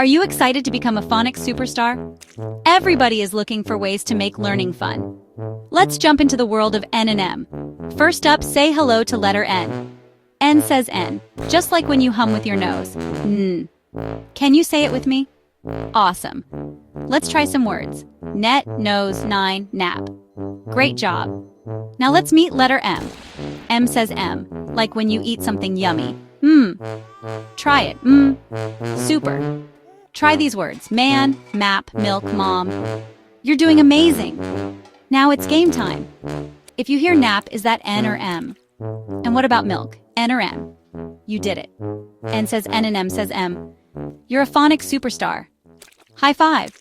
Are you excited to become a phonics superstar? Everybody is looking for ways to make learning fun. Let's jump into the world of N and M. First up, say hello to letter N. N says N, just like when you hum with your nose. N. Can you say it with me? Awesome. Let's try some words. Net, nose, nine, nap. Great job. Now let's meet letter M. M says M, like when you eat something yummy. Try it. Super. Try these words. Man, map, milk, mom. You're doing amazing. Now it's game time. If you hear nap, is that N or M? And what about milk? N or M? You did it. N says N and M says M. You're a phonics superstar. High five.